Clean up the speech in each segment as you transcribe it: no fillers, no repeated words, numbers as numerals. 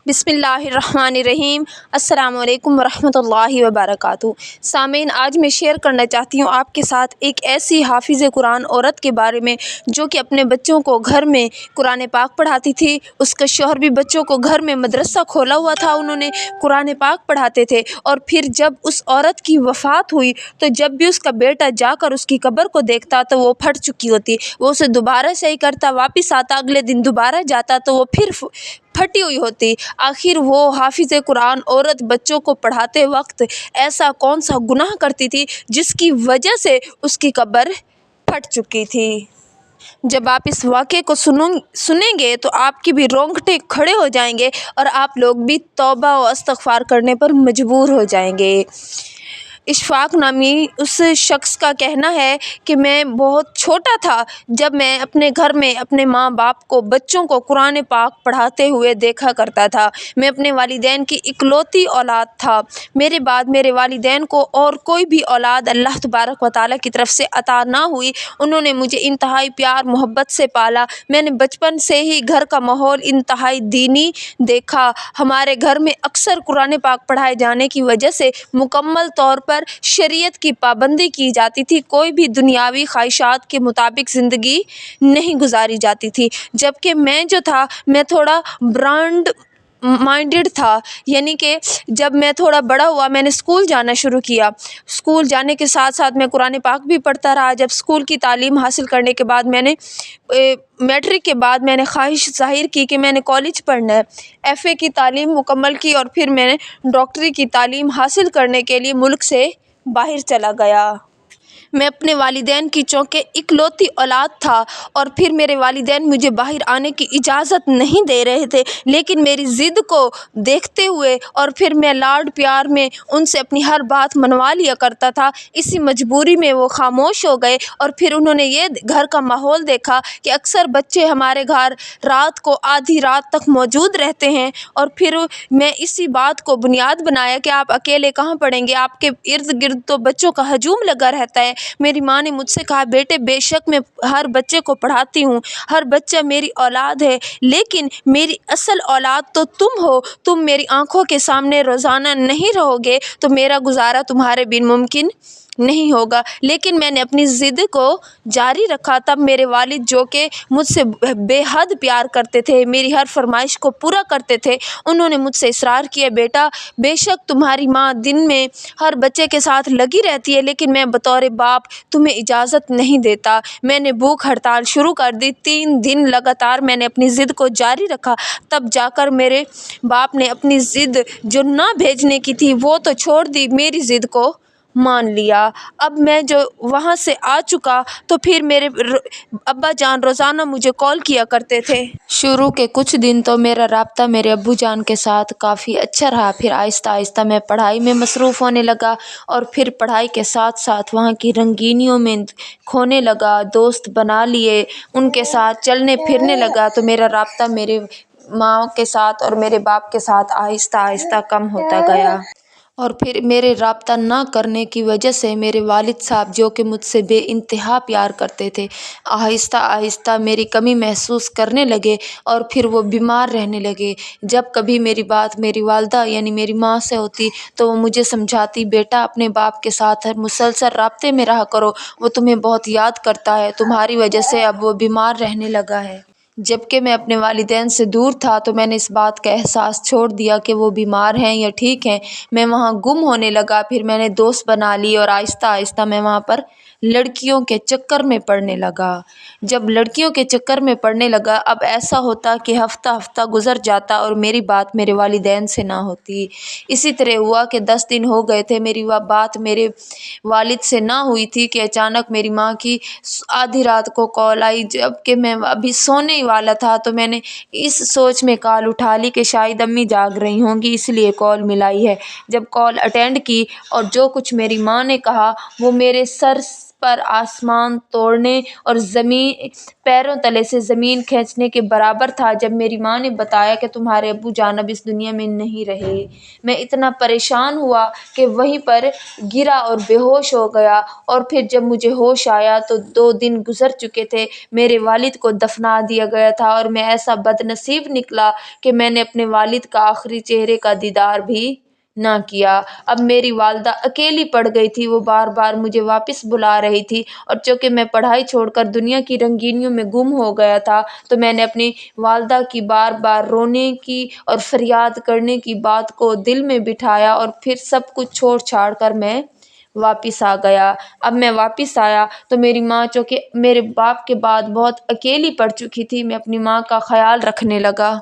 بسم اللہ الرحمن الرحیم۔ السلام علیکم ورحمۃ اللہ وبرکاتہ۔ سامعین، آج میں شیئر کرنا چاہتی ہوں آپ کے ساتھ ایک ایسی حافظ قرآن عورت کے بارے میں جو کہ اپنے بچوں کو گھر میں قرآن پاک پڑھاتی تھی۔ اس کا شوہر بھی بچوں کو گھر میں مدرسہ کھولا ہوا تھا، انہوں نے قرآن پاک پڑھاتے تھے۔ اور پھر جب اس عورت کی وفات ہوئی تو جب بھی اس کا بیٹا جا کر اس کی قبر کو دیکھتا تو وہ پھٹ چکی ہوتی، وہ اسے دوبارہ صحیح کرتا، واپس آتا، اگلے دن دوبارہ جاتا تو وہ پھر پھٹی ہوئی ہوتی۔ آخر وہ حافظ قرآن عورت بچوں کو پڑھاتے وقت ایسا کون سا گناہ کرتی تھی جس کی وجہ سے اس کی قبر پھٹ چکی تھی؟ جب آپ اس واقعے کو سنیں گے تو آپ کی بھی رونگٹے کھڑے ہو جائیں گے اور آپ لوگ بھی توبہ و استغفار کرنے پر مجبور ہو جائیں گے۔ اشفاق نامی اس شخص کا کہنا ہے کہ میں بہت چھوٹا تھا جب میں اپنے گھر میں اپنے ماں باپ کو بچوں کو قرآن پاک پڑھاتے ہوئے دیکھا کرتا تھا۔ میں اپنے والدین کی اکلوتی اولاد تھا۔ میرے بعد میرے والدین کو اور کوئی بھی اولاد اللہ تبارک و تعالیٰ کی طرف سے عطا نہ ہوئی۔ انہوں نے مجھے انتہائی پیار محبت سے پالا۔ میں نے بچپن سے ہی گھر کا ماحول انتہائی دینی دیکھا۔ ہمارے گھر میں اکثر قرآن پاک پڑھائے جانے کی وجہ سے مکمل طور پر شریعت کی پابندی کی جاتی تھی، کوئی بھی دنیاوی خواہشات کے مطابق زندگی نہیں گزاری جاتی تھی۔ جبکہ میں جو تھا میں تھوڑا براڈ مائنڈڈ تھا، یعنی کہ جب میں تھوڑا بڑا ہوا میں نے اسکول جانا شروع کیا۔ اسکول جانے کے ساتھ ساتھ میں قرآن پاک بھی پڑھتا رہا۔ جب اسکول کی تعلیم حاصل کرنے کے بعد میں نے میٹرک کے بعد میں نے خواہش ظاہر کی کہ میں نے کالج پڑھنا ہے۔ ایف اے کی تعلیم مکمل کی اور پھر میں نے ڈاکٹری کی تعلیم حاصل کرنے کے لیے ملک سے باہر چلا گیا۔ میں اپنے والدین کی چونکہ اکلوتی اولاد تھا اور پھر میرے والدین مجھے باہر آنے کی اجازت نہیں دے رہے تھے، لیکن میری ضد کو دیکھتے ہوئے اور پھر میں لاڈ پیار میں ان سے اپنی ہر بات منوا لیا کرتا تھا۔ اسی مجبوری میں وہ خاموش ہو گئے اور پھر انہوں نے یہ گھر کا ماحول دیکھا کہ اکثر بچے ہمارے گھر رات کو آدھی رات تک موجود رہتے ہیں، اور پھر میں اسی بات کو بنیاد بنایا کہ آپ اکیلے کہاں پڑھیں گے، آپ کے ارد گرد تو بچوں کا ہجوم لگا رہتا ہے۔ میری ماں نے مجھ سے کہا، بیٹے بے شک میں ہر بچے کو پڑھاتی ہوں، ہر بچہ میری اولاد ہے، لیکن میری اصل اولاد تو تم ہو۔ تم میری آنکھوں کے سامنے روزانہ نہیں رہو گے تو میرا گزارا تمہارے بن ممکن نہیں ہوگا۔ لیکن میں نے اپنی ضد کو جاری رکھا۔ تب میرے والد جو کہ مجھ سے بے حد پیار کرتے تھے، میری ہر فرمائش کو پورا کرتے تھے، انہوں نے مجھ سے اصرار کیا، بیٹا بے شک تمہاری ماں دن میں ہر بچے کے ساتھ لگی رہتی ہے، لیکن میں بطور باپ تمہیں اجازت نہیں دیتا۔ میں نے بھوک ہڑتال شروع کر دی۔ 3 دن لگاتار میں نے اپنی ضد کو جاری رکھا، تب جا کر میرے باپ نے اپنی ضد جو نہ بھیجنے کی تھی وہ تو چھوڑ دی، میری ضد کو مان لیا۔ اب میں جو وہاں سے آ چکا تو پھر میرے ابا جان روزانہ مجھے کال کیا کرتے تھے۔ شروع کے کچھ دن تو میرا رابطہ میرے ابو جان کے ساتھ کافی اچھا رہا، پھر آہستہ آہستہ میں پڑھائی میں مصروف ہونے لگا اور پھر پڑھائی کے ساتھ ساتھ وہاں کی رنگینیوں میں کھونے لگا، دوست بنا لیے، ان کے ساتھ چلنے پھرنے لگا، تو میرا رابطہ میرے ماں کے ساتھ اور میرے باپ کے ساتھ آہستہ آہستہ کم ہوتا گیا۔ اور پھر میرے رابطہ نہ کرنے کی وجہ سے میرے والد صاحب جو کہ مجھ سے بے انتہا پیار کرتے تھے، آہستہ آہستہ میری کمی محسوس کرنے لگے اور پھر وہ بیمار رہنے لگے۔ جب کبھی میری بات میری والدہ یعنی میری ماں سے ہوتی تو وہ مجھے سمجھاتی، بیٹا اپنے باپ کے ساتھ مسلسل رابطے میں رہا کرو، وہ تمہیں بہت یاد کرتا ہے، تمہاری وجہ سے اب وہ بیمار رہنے لگا ہے۔ جبکہ میں اپنے والدین سے دور تھا تو میں نے اس بات کا احساس چھوڑ دیا کہ وہ بیمار ہیں یا ٹھیک ہیں۔ میں وہاں گم ہونے لگا، پھر میں نے دوست بنا لی اور آہستہ آہستہ میں وہاں پر لڑکیوں کے چکر میں پڑنے لگا۔ جب لڑکیوں کے چکر میں پڑنے لگا، اب ایسا ہوتا کہ ہفتہ ہفتہ گزر جاتا اور میری بات میرے والدین سے نہ ہوتی۔ اسی طرح ہوا کہ 10 دن ہو گئے تھے، میری وہ بات میرے والد سے نہ ہوئی تھی کہ اچانک میری ماں کی آدھی رات کو کال آئی، جبکہ میں ابھی سونے ہی والا تھا، تو میں نے اس سوچ میں کال اٹھا لی کہ شاید امی جاگ رہی ہوں گی اس لیے کال ملائی ہے۔ جب کال اٹینڈ کی اور جو کچھ میری ماں نے کہا وہ میرے سر پر آسمان توڑنے اور زمین پیروں تلے سے زمین کھینچنے کے برابر تھا جب میری ماں نے بتایا کہ تمہارے ابو جان اب اس دنیا میں نہیں رہے۔ میں اتنا پریشان ہوا کہ وہیں پر گرا اور بے ہوش ہو گیا، اور پھر جب مجھے ہوش آیا تو 2 دن گزر چکے تھے، میرے والد کو دفنا دیا گیا تھا، اور میں ایسا بد نصیب نکلا کہ میں نے اپنے والد کا آخری چہرے کا دیدار بھی نہ کیا۔ اب میری والدہ اکیلی پڑ گئی تھی، وہ بار بار مجھے واپس بلا رہی تھی، اور چونکہ میں پڑھائی چھوڑ کر دنیا کی رنگینیوں میں گم ہو گیا تھا تو میں نے اپنی والدہ کی بار بار رونے کی اور فریاد کرنے کی بات کو دل میں بٹھایا، اور پھر سب کچھ چھوڑ چھاڑ کر میں واپس آ گیا۔ اب میں واپس آیا تو میری ماں چونکہ میرے باپ کے بعد بہت اکیلی پڑ چکی تھی، میں اپنی ماں کا خیال رکھنے لگا۔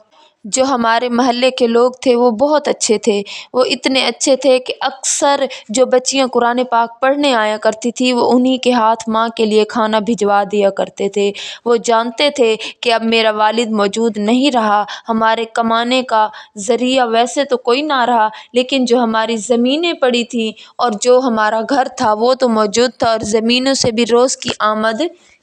جو ہمارے محلے کے لوگ تھے وہ بہت اچھے تھے، وہ اتنے اچھے تھے کہ اکثر جو بچیاں قرآن پاک پڑھنے آیا کرتی تھی وہ انہی کے ہاتھ ماں کے لیے کھانا بھجوا دیا کرتے تھے۔ وہ جانتے تھے کہ اب میرا والد موجود نہیں رہا، ہمارے کمانے کا ذریعہ ویسے تو کوئی نہ رہا، لیکن جو ہماری زمینیں پڑی تھیں اور جو ہمارا گھر تھا وہ تو موجود تھا، اور زمینوں سے بھی روز کی آمد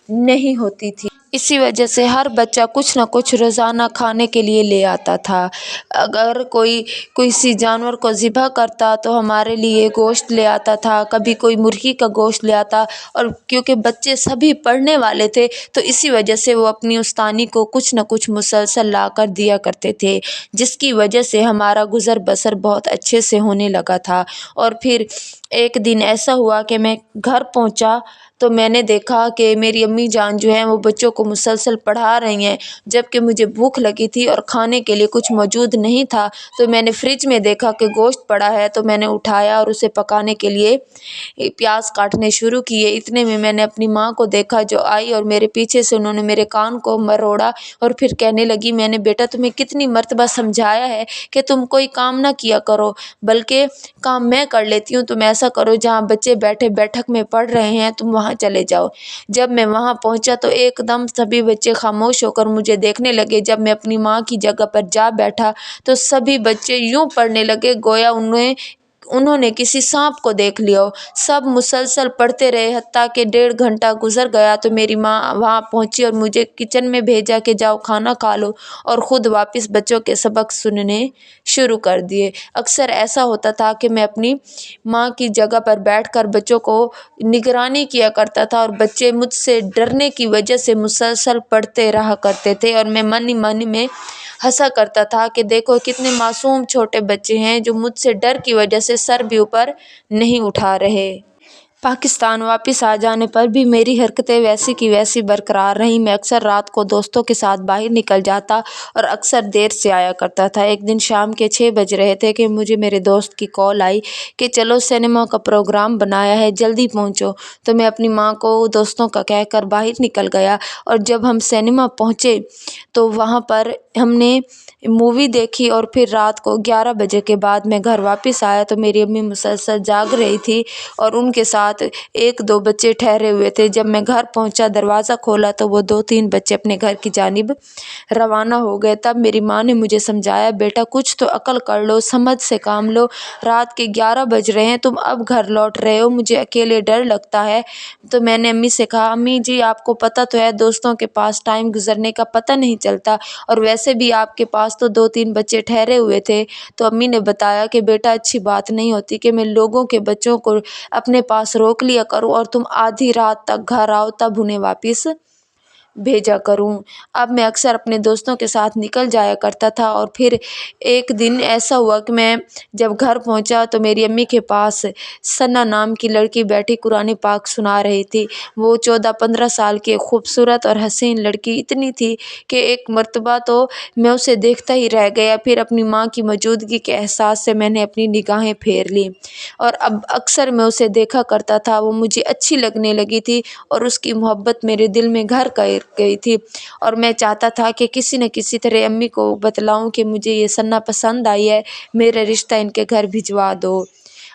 نہیں ہوتی تھی۔ اسی وجہ سے ہر بچہ کچھ نہ کچھ روزانہ کھانے کے لیے لے آتا تھا۔ اگر کوئی کسی جانور کو ذبح کرتا تو ہمارے لیے گوشت لے آتا تھا، کبھی کوئی مرغی کا گوشت لے آتا، اور کیونکہ بچے سبھی پڑھنے والے تھے تو اسی وجہ سے وہ اپنی استانی کو کچھ نہ کچھ مسلسل لا کر دیا کرتے تھے، جس کی وجہ سے ہمارا گزر بسر بہت اچھے سے ہونے لگا تھا۔ اور پھر ایک دن ایسا ہوا کہ میں گھر پہنچا تو میں نے دیکھا کہ میری امی جان جو ہیں وہ بچوں کو مسلسل پڑھا رہی ہیں، جبکہ مجھے بھوک لگی تھی اور کھانے کے لیے کچھ موجود نہیں تھا، تو میں نے فریج میں دیکھا کہ گوشت پڑا ہے، تو میں نے اٹھایا اور اسے پکانے کے لیے پیاز کاٹنے شروع کیے۔ اتنے میں نے اپنی ماں کو دیکھا جو آئی اور میرے پیچھے سے انہوں نے میرے کان کو مروڑا اور پھر کہنے لگی، میں نے بیٹا تمہیں کتنی مرتبہ سمجھایا ہے کہ تم کوئی کام نہ کیا کرو، بلکہ کام میں کر لیتی ہوں، تم ایسا کرو جہاں بچے بیٹھے بیٹھک میں پڑھ رہے ہیں تم وہاں چلے جاؤ۔ جب میں وہاں پہنچا تو ایک دم سبھی بچے خاموش ہو کر مجھے دیکھنے لگے۔ جب میں اپنی ماں کی جگہ پر جا بیٹھا تو سبھی بچے یوں پڑھنے لگے گویا انہوں نے کسی سانپ کو دیکھ لیا ہو۔ سب مسلسل پڑھتے رہے، حتیٰ کہ 1.5 گھنٹہ گزر گیا تو میری ماں وہاں پہنچی اور مجھے کچن میں بھیجا کہ جاؤ کھانا کھا لو، اور خود واپس بچوں کے سبق سننے شروع کر دیے۔ اکثر ایسا ہوتا تھا کہ میں اپنی ماں کی جگہ پر بیٹھ کر بچوں کو نگرانی کیا کرتا تھا، اور بچے مجھ سے ڈرنے کی وجہ سے مسلسل پڑھتے رہا کرتے تھے، اور میں من ہی من میں ہنسا کرتا تھا کہ دیکھو کتنے معصوم چھوٹے بچے ہیں جو مجھ سے ڈر کی وجہ سے سر بھی اوپر نہیں اٹھا رہے۔ پاکستان واپس آ جانے پر بھی میری حرکتیں ویسی کی ویسی برقرار رہیں۔ میں اکثر رات کو دوستوں کے ساتھ باہر نکل جاتا اور اکثر دیر سے آیا کرتا تھا۔ ایک دن شام کے 6 بج رہے تھے کہ مجھے میرے دوست کی کال آئی کہ چلو سنیما کا پروگرام بنایا ہے، جلدی پہنچو۔ تو میں اپنی ماں کو دوستوں کا کہہ کر باہر نکل گیا، اور جب ہم سنیما پہنچے تو وہاں پر ہم نے مووی دیکھی، اور پھر رات کو 11 بجے کے بعد میں گھر واپس آیا تو میری امی مسلسل جاگ رہی تھی اور ان کے ساتھ 1-2 بچے ٹھہرے ہوئے تھے۔ جب میں گھر پہنچا دروازہ کھولا تو وہ 2-3 بچے اپنے گھر کی جانب روانہ ہو گئے۔ تب میری ماں نے مجھے سمجھایا، بیٹا کچھ تو عقل کر لو، سمجھ سے کام لو، رات کے 11 بج رہے ہیں، تم اب گھر لوٹ رہے ہو، مجھے اکیلے ڈر لگتا ہے۔ تو میں نے امی سے کہا، امی جی آپ کو پتہ تو ہے دوستوں کے پاس ٹائم گزرنے کا پتہ نہیں چلتا، اور ویسے بھی آپ کے پاس تو 2-3 بچے ٹھہرے ہوئے تھے۔ تو امی نے بتایا کہ بیٹا اچھی بات نہیں ہوتی کہ میں لوگوں کے بچوں کو اپنے پاس روک لیا کروں اور تم آدھی رات تک گھر آؤ تب انہیں واپس بھیجا کروں۔ اب میں اکثر اپنے دوستوں کے ساتھ نکل جایا کرتا تھا، اور پھر ایک دن ایسا ہوا کہ میں جب گھر پہنچا تو میری امی کے پاس ثنا نام کی لڑکی بیٹھی قرآن پاک سنا رہی تھی۔ وہ 14-15 سال کی خوبصورت اور حسین لڑکی اتنی تھی کہ ایک مرتبہ تو میں اسے دیکھتا ہی رہ گیا، پھر اپنی ماں کی موجودگی کے احساس سے میں نے اپنی نگاہیں پھیر لیں، اور اب اکثر میں اسے دیکھا کرتا تھا۔ وہ مجھے اچھی لگنے لگی تھی اور اس کی محبت میرے دل میں گھر کر گئی تھی، اور میں چاہتا تھا کہ کسی نہ کسی طرح امی کو بتلاؤں کہ مجھے یہ ثنا پسند آئی ہے، میرا رشتہ ان کے گھر بھجوا دو۔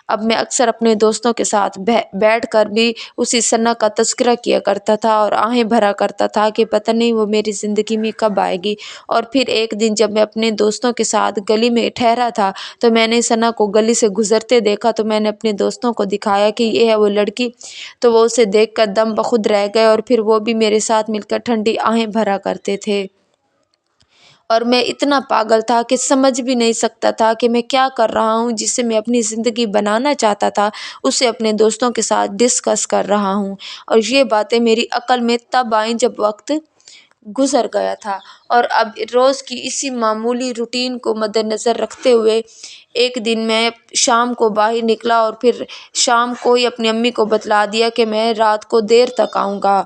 اب میں اکثر اپنے دوستوں کے ساتھ بیٹھ کر بھی اسی ثنا کا تذکرہ کیا کرتا تھا اور آہیں بھرا کرتا تھا کہ پتہ نہیں وہ میری زندگی میں کب آئے گی۔ اور پھر ایک دن جب میں اپنے دوستوں کے ساتھ گلی میں ٹھہرا تھا تو میں نے ثنا کو گلی سے گزرتے دیکھا، تو میں نے اپنے دوستوں کو دکھایا کہ یہ ہے وہ لڑکی، تو وہ اسے دیکھ کر دم بخود رہ گئے اور پھر وہ بھی میرے ساتھ مل کر ٹھنڈی آہیں بھرا کرتے تھے۔ اور میں اتنا پاگل تھا کہ سمجھ بھی نہیں سکتا تھا کہ میں کیا کر رہا ہوں، جسے میں اپنی زندگی بنانا چاہتا تھا اسے اپنے دوستوں کے ساتھ ڈسکس کر رہا ہوں۔ اور یہ باتیں میری عقل میں تب آئیں جب وقت گزر گیا تھا، اور اب روز کی اسی معمولی روٹین کو مد نظر رکھتے ہوئے ایک دن میں شام کو باہر نکلا اور پھر شام کو ہی اپنی امی کو بتلا دیا کہ میں رات کو دیر تک آؤں گا۔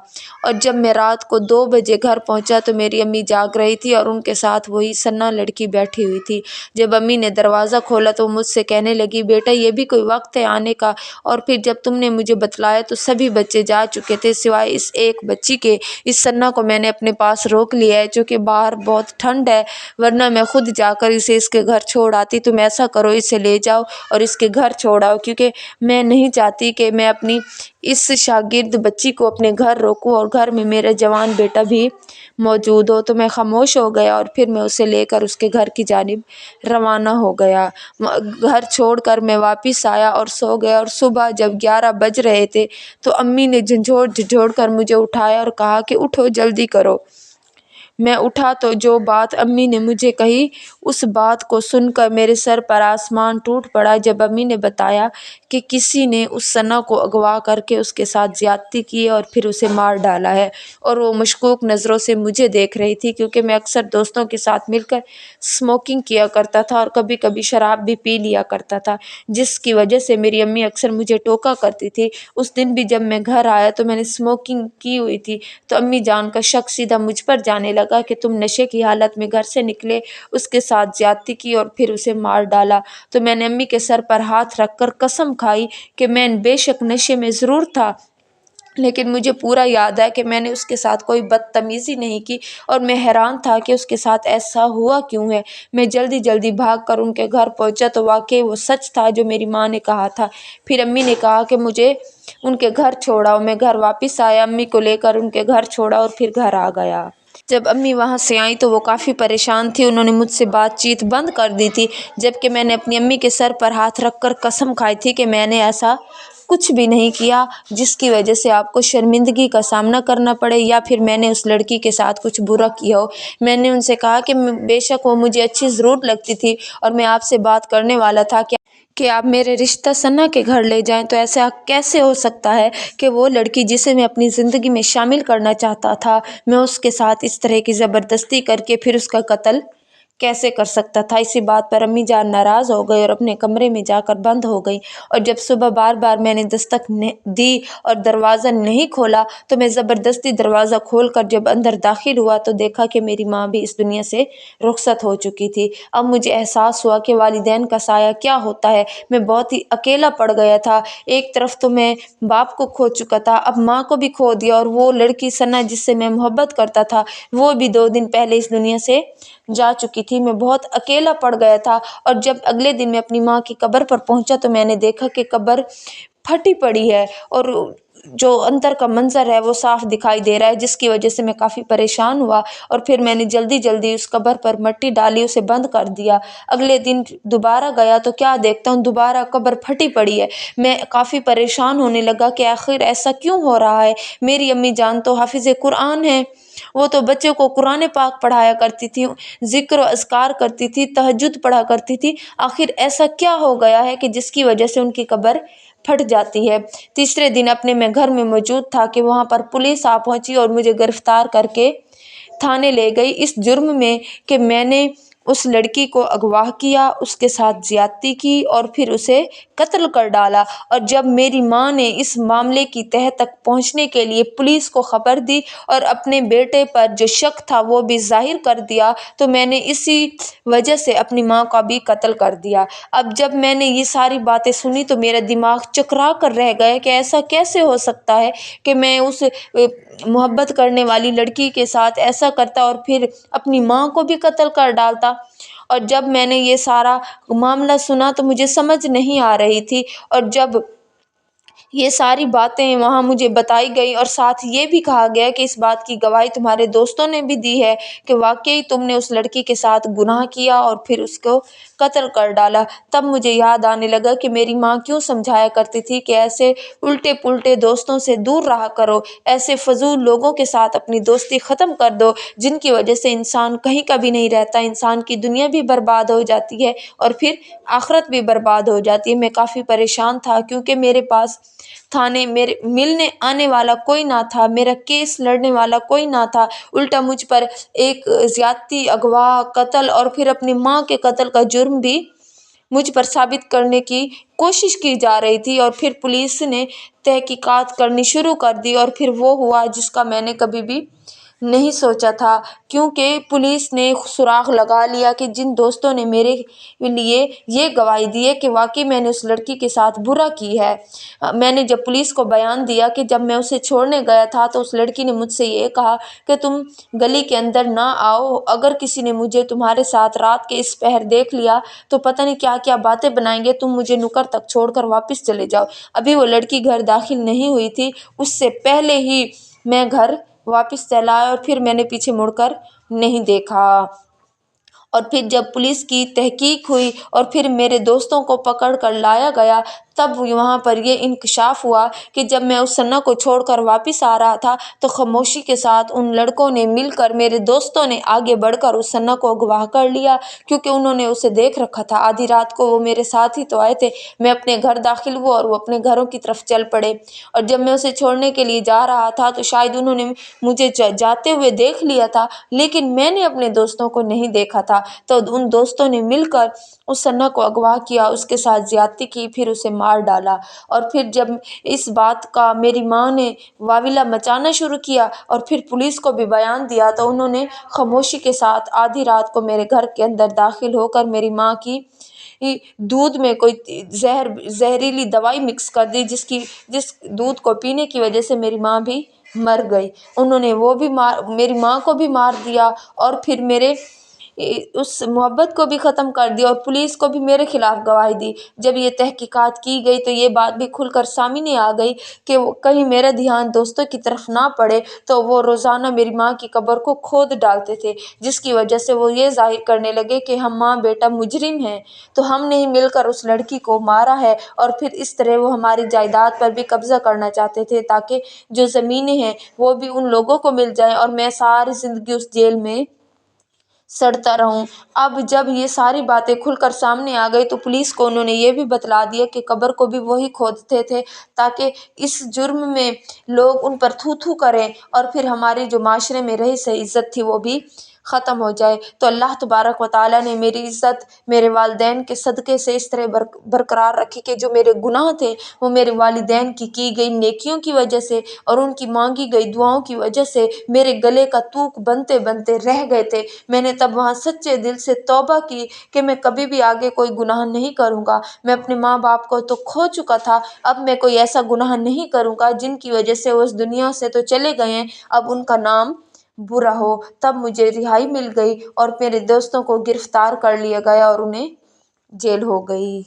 اور جب میں رات کو 2 بجے گھر پہنچا تو میری امی جاگ رہی تھی اور ان کے ساتھ وہی ثنا لڑکی بیٹھی ہوئی تھی۔ جب امی نے دروازہ کھولا تو مجھ سے کہنے لگی، بیٹا یہ بھی کوئی وقت ہے آنے کا؟ اور پھر جب تم نے مجھے بتلایا تو سبھی بچے جا چکے تھے سوائے اس ایک بچی کے۔ اس ثنا کو میں نے اپنے پاس روک لیا ہے چونکہ باہر بہت ٹھنڈ ہے، ورنہ میں خود جا کر اسے اس کے گھر چھوڑ آتی۔ تم ایسا کرو، اسے لے جاؤ اور اس کے گھر چھوڑ آؤ، کیونکہ میں نہیں چاہتی کہ میں اپنی اس شاگرد بچی کو اپنے گھر روکوں اور گھر میں میرا جوان بیٹا بھی موجود ہو۔ تو میں خاموش ہو گیا اور پھر میں اسے لے کر اس کے گھر کی جانب روانہ ہو گیا۔ گھر چھوڑ کر میں واپس آیا اور سو گیا، اور صبح جب 11 بج رہے تھے تو امی نے جھنجھوڑ کر مجھے اٹھایا اور کہا کہ اٹھو، جلدی کرو۔ میں اٹھا تو جو بات امی نے مجھے کہی، اس بات کو سن کر میرے سر پر آسمان ٹوٹ پڑا جب امی نے بتایا کہ کسی نے اس ثنا کو اغوا کر کے اس کے ساتھ زیادتی کی ہے اور پھر اسے مار ڈالا ہے۔ اور وہ مشکوک نظروں سے مجھے دیکھ رہی تھی، کیونکہ میں اکثر دوستوں کے ساتھ مل کر اسموکنگ کیا کرتا تھا اور کبھی کبھی شراب بھی پی لیا کرتا تھا، جس کی وجہ سے میری امی اکثر مجھے ٹوکا کرتی تھی۔ اس دن بھی جب میں گھر آیا تو میں نے اسموکنگ کی ہوئی تھی، تو امی جان کا شک سیدھا مجھ پر جانے لگا کہ تم نشے کی حالت میں گھر سے نکلے، اس کے ساتھ زیادتی کی اور پھر اسے مار ڈالا۔ تو میں نے امی کے سر پر ہاتھ رکھ کر قسم کھائی کہ میں بے شک نشے میں ضرور تھا، لیکن مجھے پورا یاد ہے کہ میں نے اس کے ساتھ کوئی بدتمیزی نہیں کی، اور میں حیران تھا کہ اس کے ساتھ ایسا ہوا کیوں ہے۔ میں جلدی جلدی بھاگ کر ان کے گھر پہنچا تو واقعی وہ سچ تھا جو میری ماں نے کہا تھا۔ پھر امی نے کہا کہ مجھے ان کے گھر چھوڑاؤ۔ میں گھر واپس آیا، امی کو لے کر ان کے گھر چھوڑا اور پھر گھر آ گیا۔ جب امی وہاں سے آئیں تو وہ کافی پریشان تھی، انہوں نے مجھ سے بات چیت بند کر دی تھی، جبکہ میں نے اپنی امی کے سر پر ہاتھ رکھ کر قسم کھائی تھی کہ میں نے ایسا کچھ بھی نہیں کیا جس کی وجہ سے آپ کو شرمندگی کا سامنا کرنا پڑے، یا پھر میں نے اس لڑکی کے ساتھ کچھ برا کیا ہو۔ میں نے ان سے کہا کہ بے شک وہ مجھے اچھی ضرور لگتی تھی اور میں آپ سے بات کرنے والا تھا کہ آپ میرے رشتہ ثنا کے گھر لے جائیں، تو ایسا کیسے ہو سکتا ہے کہ وہ لڑکی جسے میں اپنی زندگی میں شامل کرنا چاہتا تھا، میں اس کے ساتھ اس طرح کی زبردستی کر کے پھر اس کا قتل کیسے کر سکتا تھا۔ اسی بات پر امی جان ناراض ہو گئی اور اپنے کمرے میں جا کر بند ہو گئی، اور جب صبح بار بار میں نے دستک دی اور دروازہ نہیں کھولا تو میں زبردستی دروازہ کھول کر جب اندر داخل ہوا تو دیکھا کہ میری ماں بھی اس دنیا سے رخصت ہو چکی تھی۔ اب مجھے احساس ہوا کہ والدین کا سایہ کیا ہوتا ہے۔ میں بہت ہی اکیلا پڑ گیا تھا، ایک طرف تو میں باپ کو کھو چکا تھا، اب ماں کو بھی کھو دیا، اور وہ لڑکی ثنا جس سے میں محبت کرتا تھا وہ بھی 2 دن پہلے اس دنیا سے جا چکی تھی۔ میں بہت اکیلا پڑ گیا تھا، اور جب اگلے دن میں اپنی ماں کی قبر پر پہنچا تو میں نے دیکھا کہ قبر پھٹی پڑی ہے اور جو اندر کا منظر ہے وہ صاف دکھائی دے رہا ہے، جس کی وجہ سے میں کافی پریشان ہوا، اور پھر میں نے جلدی جلدی اس قبر پر مٹی ڈالی، اسے بند کر دیا۔ اگلے دن دوبارہ گیا تو کیا دیکھتا ہوں دوبارہ قبر پھٹی پڑی ہے۔ میں کافی پریشان ہونے لگا کہ آخر ایسا کیوں ہو رہا ہے۔ میری امی جان تو حافظ قرآن ہے، وہ تو بچوں کو قرآن پاک پڑھایا کرتی تھی، ذکر و اذکار کرتی تھی، تہجد پڑھا کرتی تھی، آخر ایسا کیا ہو گیا ہے کہ جس کی وجہ سے ان کی قبر پھٹ جاتی ہے۔ تیسرے دن اپنے میں گھر میں موجود تھا کہ وہاں پر پولیس آ پہنچی اور مجھے گرفتار کر کے تھانے لے گئی اس جرم میں کہ میں نے اس لڑکی کو اغوا کیا، اس کے ساتھ زیادتی کی اور پھر اسے قتل کر ڈالا۔ اور جب میری ماں نے اس معاملے کی تہہ تک پہنچنے کے لیے پولیس کو خبر دی اور اپنے بیٹے پر جو شک تھا وہ بھی ظاہر کر دیا، تو میں نے اسی وجہ سے اپنی ماں کا بھی قتل کر دیا۔ اب جب میں نے یہ ساری باتیں سنی تو میرا دماغ چکرا کر رہ گیا کہ ایسا کیسے ہو سکتا ہے کہ میں اس محبت کرنے والی لڑکی کے ساتھ ایسا کرتا اور پھر اپنی ماں کو بھی قتل کر ڈالتا۔ اور جب میں نے یہ سارا معاملہ سنا تو مجھے سمجھ نہیں آ رہی تھی، اور جب یہ ساری باتیں وہاں مجھے بتائی گئی اور ساتھ یہ بھی کہا گیا کہ اس بات کی گواہی تمہارے دوستوں نے بھی دی ہے کہ واقعی تم نے اس لڑکی کے ساتھ گناہ کیا اور پھر اس کو قتل کر ڈالا، تب مجھے یاد آنے لگا کہ میری ماں کیوں سمجھایا کرتی تھی کہ ایسے الٹے پلٹے دوستوں سے دور رہا کرو، ایسے فضول لوگوں کے ساتھ اپنی دوستی ختم کر دو جن کی وجہ سے انسان کہیں کا بھی نہیں رہتا، انسان کی دنیا بھی برباد ہو جاتی ہے اور پھر آخرت بھی برباد ہو جاتی ہے۔ میں کافی پریشان تھا کیونکہ میرے پاس تھانے میرے ملنے آنے والا کوئی نہ تھا، میرا کیس لڑنے والا کوئی نہ تھا، الٹا مجھ پر ایک زیادتی، اغوا، قتل اور پھر اپنی ماں کے قتل کا جرم بھی مجھ پر ثابت کرنے کی کوشش کی جا رہی تھی، اور پھر پولیس نے تحقیقات کرنی شروع کر دی اور پھر وہ ہوا جس کا میں نے کبھی بھی نہیں سوچا تھا، کیونکہ پولیس نے سراغ لگا لیا کہ جن دوستوں نے میرے لیے یہ گواہی دی ہے کہ واقعی میں نے اس لڑکی کے ساتھ برا کی ہے۔ میں نے جب پولیس کو بیان دیا کہ جب میں اسے چھوڑنے گیا تھا تو اس لڑکی نے مجھ سے یہ کہا کہ تم گلی کے اندر نہ آؤ، اگر کسی نے مجھے تمہارے ساتھ رات کے اس پہر دیکھ لیا تو پتہ نہیں کیا کیا باتیں بنائیں گے، تم مجھے نکڑ تک چھوڑ کر واپس چلے جاؤ۔ ابھی وہ لڑکی گھر داخل نہیں ہوئی تھی، اس سے پہلے ہی میں گھر واپس چلا آیا اور پھر میں نے پیچھے مڑ کر نہیں دیکھا۔ اور پھر جب پولیس کی تحقیق ہوئی اور پھر میرے دوستوں کو پکڑ کر لایا گیا، تب وہاں پر یہ انکشاف ہوا کہ جب میں اس ثنا کو چھوڑ کر واپس آ رہا تھا تو خاموشی کے ساتھ ان لڑکوں نے مل کر، میرے دوستوں نے آگے بڑھ کر اس ثنا کو اغوا کر لیا، کیونکہ انہوں نے اسے دیکھ رکھا تھا۔ آدھی رات کو وہ میرے ساتھ ہی تو آئے تھے، میں اپنے گھر داخل ہوا اور وہ اپنے گھروں کی طرف چل پڑے، اور جب میں اسے چھوڑنے کے لیے جا رہا تھا تو شاید انہوں نے مجھے جاتے ہوئے دیکھ لیا تھا، لیکن میں نے اپنے دوستوں کو نہیں دیکھا تھا، تو ان دوستوں نے مل کر اس ثنا کو اغوا کیا، اس کے ساتھ زیادتی کی، پھر اسے مار ڈالا۔ اور پھر جب اس بات کا میری ماں نے واویلا مچانا شروع کیا اور پھر پولیس کو بھی بیان دیا تو انہوں نے خاموشی کے ساتھ آدھی رات کو میرے گھر کے اندر داخل ہو کر میری ماں کی دودھ میں کوئی زہریلی دوائی مکس کر دی، جس دودھ کو پینے کی وجہ سے میری ماں بھی مر گئی۔ انہوں نے میری ماں کو بھی مار دیا اور پھر میرے اس محبت کو بھی ختم کر دیا اور پولیس کو بھی میرے خلاف گواہی دی۔ جب یہ تحقیقات کی گئی تو یہ بات بھی کھل کر سامنے آ گئی کہ کہیں میرا دھیان دوستوں کی طرف نہ پڑے، تو وہ روزانہ میری ماں کی قبر کو کھود ڈالتے تھے، جس کی وجہ سے وہ یہ ظاہر کرنے لگے کہ ہم ماں بیٹا مجرم ہیں، تو ہم نے ہی مل کر اس لڑکی کو مارا ہے، اور پھر اس طرح وہ ہماری جائیداد پر بھی قبضہ کرنا چاہتے تھے تاکہ جو زمینیں ہیں وہ بھی ان لوگوں کو مل جائیں اور میں ساری زندگی اس جیل میں سڑتا رہوں۔ اب جب یہ ساری باتیں کھل کر سامنے آ گئی تو پولیس کو انہوں نے یہ بھی بتلا دیا کہ قبر کو بھی وہی کھودتے تھے تاکہ اس جرم میں لوگ ان پر تھو تھو کریں اور پھر ہماری جو معاشرے میں رہی سہی عزت تھی وہ بھی ختم ہو جائے۔ تو اللہ تبارک و تعالیٰ نے میری عزت میرے والدین کے صدقے سے اس طرح برقرار رکھی کہ جو میرے گناہ تھے وہ میرے والدین کی گئی نیکیوں کی وجہ سے اور ان کی مانگی گئی دعاؤں کی وجہ سے میرے گلے کا توق بنتے بنتے رہ گئے تھے۔ میں نے تب وہاں سچے دل سے توبہ کی کہ میں کبھی بھی آگے کوئی گناہ نہیں کروں گا۔ میں اپنے ماں باپ کو تو کھو چکا تھا، اب میں کوئی ایسا گناہ نہیں کروں گا جن کی وجہ سے وہ اس دنیا سے تو چلے گئے ہیں، اب ان کا نام برا ہو۔ تب مجھے رہائی مل گئی اور میرے دوستوں کو گرفتار کر لیا گیا اور انہیں جیل ہو گئی۔